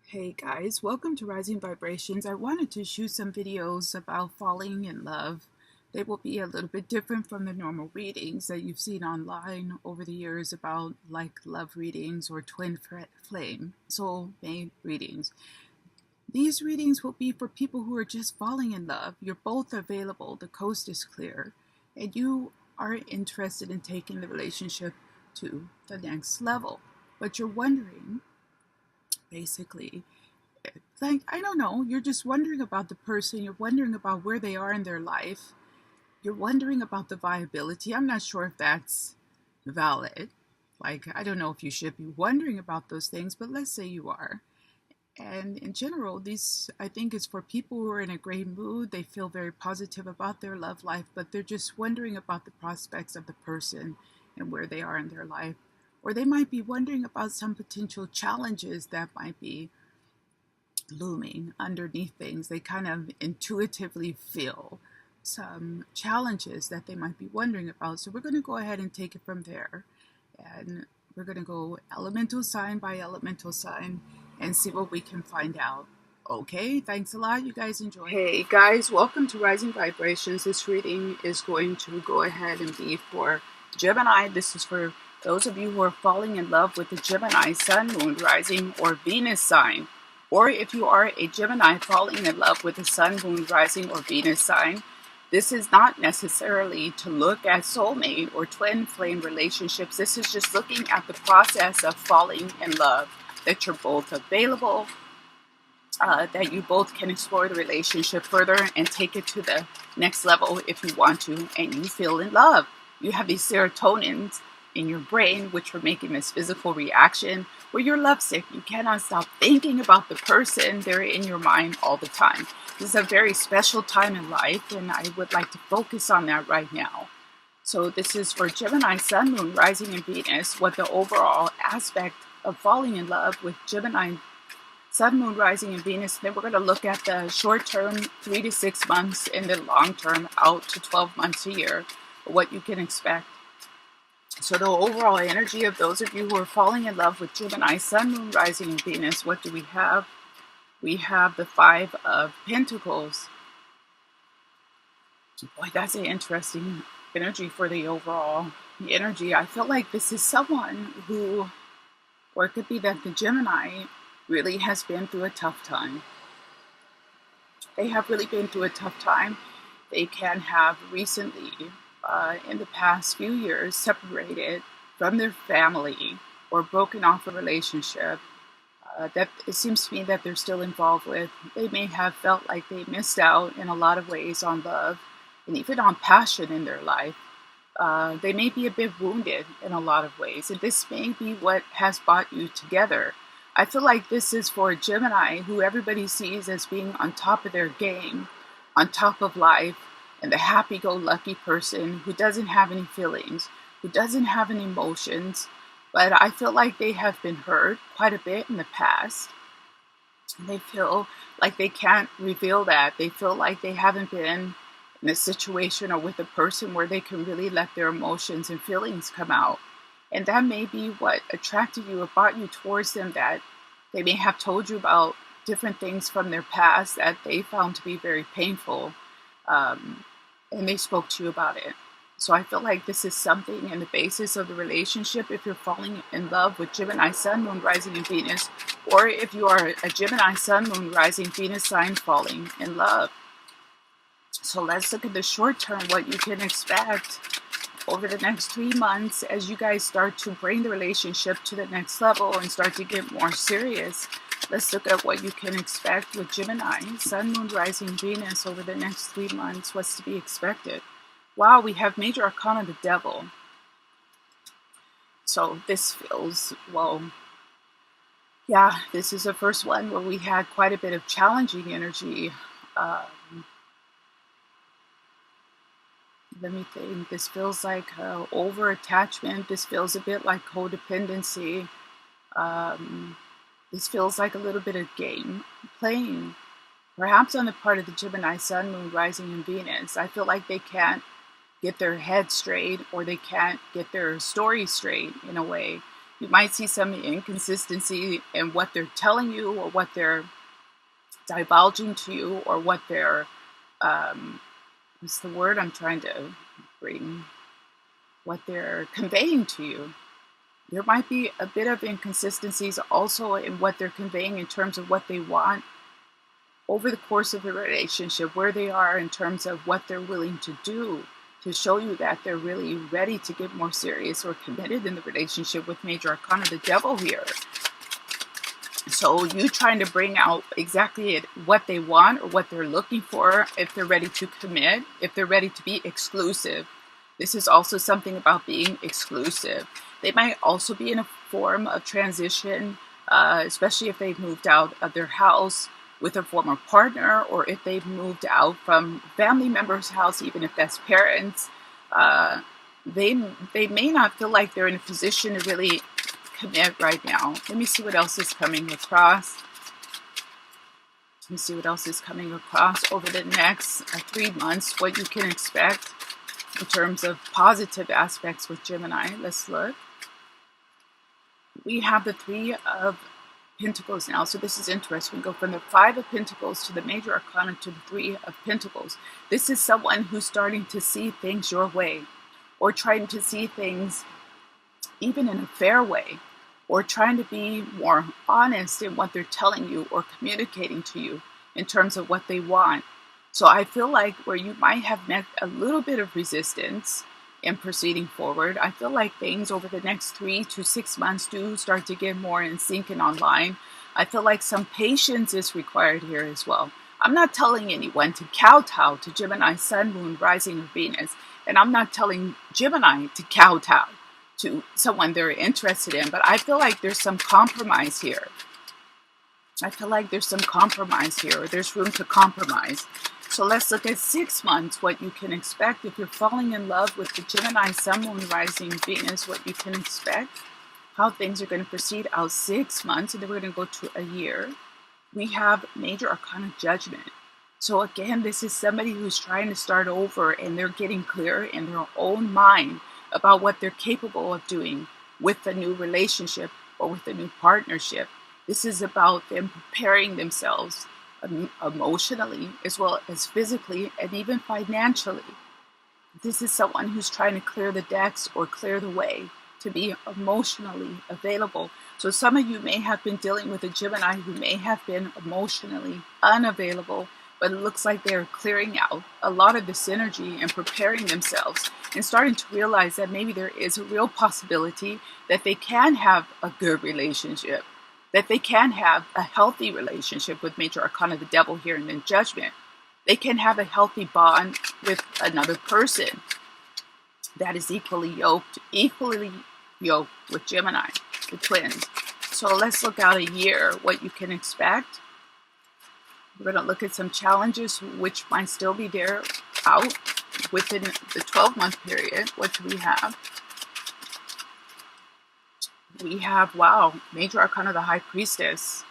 Hey guys, welcome to Rising Vibrations. I wanted to shoot some videos about falling in love. They will be a little bit different from the normal readings that you've seen online over the years about like love readings or twin flame soulmate readings. These readings will be for people who are just falling in love. You're both available, the coast is clear, and you are interested in taking the relationship to the next level. But you're wondering, basically, like, I don't know, you're just wondering about the person, you're wondering about where they are in their life, you're wondering about the viability. I'm not sure if that's valid. Like, I don't know if you should be wondering about those things, but let's say you are. And in general, these, I think, is for people who are in a great mood. They feel very positive about their love life, but they're just wondering about the prospects of the person and where they are in their life. Or they might be wondering about some potential challenges that might be looming underneath things. They kind of intuitively feel some challenges that they might be wondering about. So we're going to go ahead and take it from there. And we're going to go elemental sign by elemental sign and see what we can find out. Okay, thanks a lot. You guys enjoy. Hey guys, welcome to Rising Vibrations. This reading is going to go ahead and be for Gemini. This is for those of you who are falling in love with the Gemini Sun, Moon, Rising, or Venus sign. Or if you are a Gemini falling in love with the Sun, Moon, Rising, or Venus sign, this is not necessarily to look at soulmate or twin flame relationships. This is just looking at the process of falling in love, that you're both available, that you both can explore the relationship further and take it to the next level if you want to, and you feel in love. You have these serotonins in your brain, which are making this physical reaction where you're lovesick. You cannot stop thinking about the person. They're in your mind all the time. This is a very special time in life, and I would like to focus on that right now. So this is for Gemini, Sun, Moon, Rising, and Venus, what the overall aspect of falling in love with Gemini, Sun, Moon, Rising, and Venus. Then we're going to look at the short term, 3 to 6 months, and the long term, out to 12 months a year, what you can expect. So the overall energy of those of you who are falling in love with Gemini, Sun, Moon, Rising, and Venus, what do we have? We have the Five of Pentacles. Boy, that's an interesting energy for the overall energy. I feel like this is someone who, or it could be that the Gemini really has been through a tough time. They have really been through a tough time. They can have recently, in the past few years, separated from their family or broken off a relationship that it seems to me that they're still involved with. They may have felt like they missed out in a lot of ways on love and even on passion in their life. They may be a bit wounded in a lot of ways, and this may be what has brought you together. I feel like this is for a Gemini who everybody sees as being on top of their game, on top of life, and the happy-go-lucky person who doesn't have any feelings, who doesn't have any emotions. But I feel like they have been hurt quite a bit in the past. They feel like they can't reveal that. They feel like they haven't been in a situation or with a person where they can really let their emotions and feelings come out. And that may be what attracted you or brought you towards them, that they may have told you about different things from their past that they found to be very painful. And they spoke to you about it. So I feel like this is something in the basis of the relationship if you're falling in love with Gemini, Sun, Moon, Rising, and Venus, or if you are a Gemini, Sun, Moon, Rising, Venus sign falling in love. So let's look at the short term, what you can expect over the next 3 months as you guys start to bring the relationship to the next level and start to get more serious. Let's look at what you can expect with Gemini, Sun, Moon, Rising, Venus over the next 3 months. What's to be expected? Wow, we have Major Arcana, the Devil. So this feels, well, yeah, this is the first one where we had quite a bit of challenging energy. Let me think. This feels like over-attachment. This feels a bit like codependency. This feels like a little bit of game playing, perhaps on the part of the Gemini, Sun, Moon, Rising, and Venus. I feel like they can't get their head straight, or they can't get their story straight in a way. You might see some inconsistency in what they're telling you, or what they're divulging to you, or what they're, what's the word I'm trying to bring, what they're conveying to you. There might be a bit of inconsistencies also in what they're conveying in terms of what they want over the course of the relationship, where they are in terms of what they're willing to do to show you that they're really ready to get more serious or committed in the relationship with Major Arcana, the Devil here. So you trying to bring out exactly what they want or what they're looking for, if they're ready to commit, if they're ready to be exclusive. This is also something about being exclusive. They might also be in a form of transition, especially if they've moved out of their house with a former partner, or if they've moved out from family members' house, even if that's parents. They may not feel like they're in a position to really commit right now. Let me see what else is coming across. Let me see what else is coming across over the next 3 months, what you can expect in terms of positive aspects with Gemini. Let's look. We have the Three of Pentacles now, so this is interesting. We go from the Five of Pentacles to the Major Arcana to the Three of Pentacles. This is someone who's starting to see things your way, or trying to see things even in a fair way, or trying to be more honest in what they're telling you or communicating to you in terms of what they want. So I feel like where you might have met a little bit of resistance in proceeding forward, I feel like things over the next 3 to 6 months do start to get more in sync and online. I feel like some patience is required here as well. I'm not telling anyone to kowtow to Gemini, Sun, Moon, Rising, or Venus. And I'm not telling Gemini to kowtow to someone they're interested in. But I feel like there's some compromise here. I feel like there's some compromise here, or there's room to compromise. So let's look at 6 months, what you can expect. If you're falling in love with the Gemini, Sun, Moon, Rising, Venus, what you can expect, how things are going to proceed out 6 months, and then we're going to go to a year. We have Major Arcana Judgment. So again, this is somebody who's trying to start over, and they're getting clear in their own mind about what they're capable of doing with the new relationship or with the new partnership. This is about them preparing themselves emotionally as well as physically and even financially. This is someone who's trying to clear the decks or clear the way to be emotionally available. So some of you may have been dealing with a Gemini who may have been emotionally unavailable, but it looks like they're clearing out a lot of this energy and preparing themselves and starting to realize that maybe there is a real possibility that they can have a good relationship, that they can have a healthy relationship with Major Arcana, the Devil here, and then Judgment. They can have a healthy bond with another person that is equally yoked with Gemini, the twins. So let's look out a year, what you can expect. We're going to look at some challenges which might still be there out within the 12-month period. What do we have? We have, wow, Major Arcana, the High Priestess.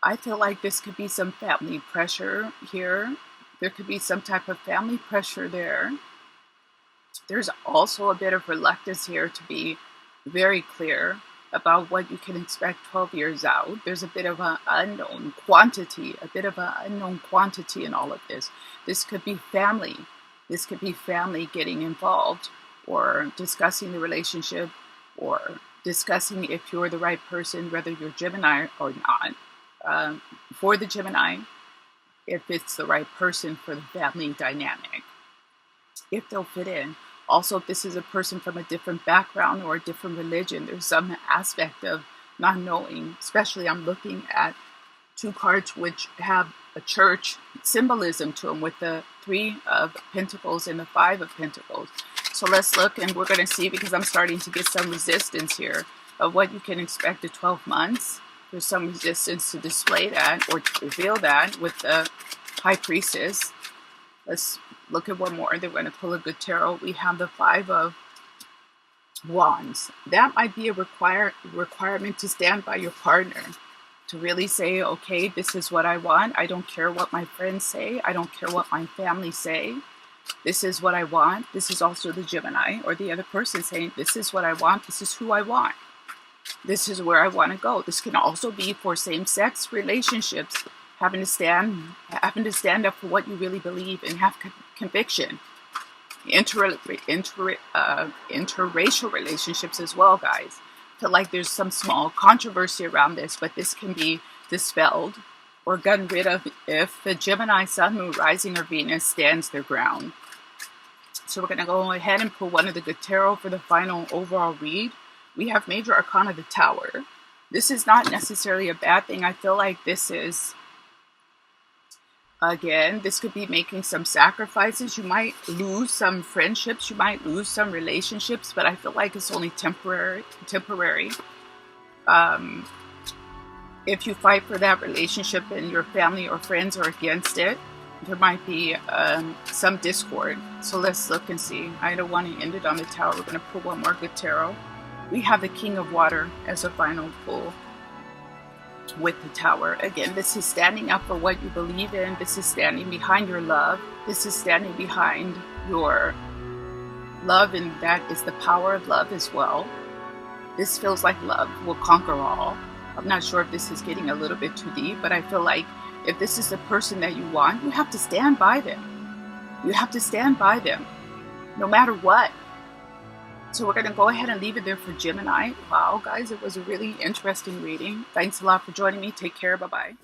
I feel like this could be some family pressure here. There could be some type of family pressure there. There's also a bit of reluctance here to be very clear about what you can expect 12 years out. There's a bit of an unknown quantity, in all of this. This could be family. This could be family getting involved, or discussing the relationship, or discussing if you're the right person, whether you're Gemini or not. For the Gemini, if it's the right person for the family dynamic, if they'll fit in. Also, if this is a person from a different background or a different religion, there's some aspect of not knowing. Especially, I'm looking at 2 cards which have a church symbolism to them, with the Three of Pentacles and the Five of Pentacles. So let's look, and we're going to see, because I'm starting to get some resistance here of what you can expect in 12 months. There's some resistance to display that or to reveal that with the High Priestess. Let's look at one more. They're going to pull a good tarot. We have the Five of Wands. That might be a requirement to stand by your partner, to really say, okay, this is what I want. I don't care what my friends say. I don't care what my family say. This is what I want. This is also the Gemini or the other person saying, this is what I want. This is who I want. This is where I want to go. This can also be for same-sex relationships, having to stand up for what you really believe and have conviction. Interracial relationships as well, guys. I feel like there's some small controversy around this, but this can be dispelled or gotten rid of if the Gemini Sun, Moon, Rising, or Venus stands their ground. So we're going to go ahead and pull one of the good tarot for the final overall read. We have Major Arcana, the Tower. This is not necessarily a bad thing. I feel like this is, again, this could be making some sacrifices. You might lose some friendships. You might lose some relationships, but I feel like it's only temporary. If you fight for that relationship and your family or friends are against it, there might be some discord. So let's look and see. I don't want to end it on the Tower. We're going to pull one more good tarot. We have the King of Water as a final pull with the Tower. Again, this is standing up for what you believe in. This is standing behind your love. This is standing behind your love, and that is the power of love as well. This feels like love will conquer all. I'm not sure if this is getting a little bit too deep, but I feel like if this is the person that you want, you have to stand by them. You have to stand by them, no matter what. So we're going to go ahead and leave it there for Gemini. Wow, guys, it was a really interesting reading. Thanks a lot for joining me. Take care. Bye-bye.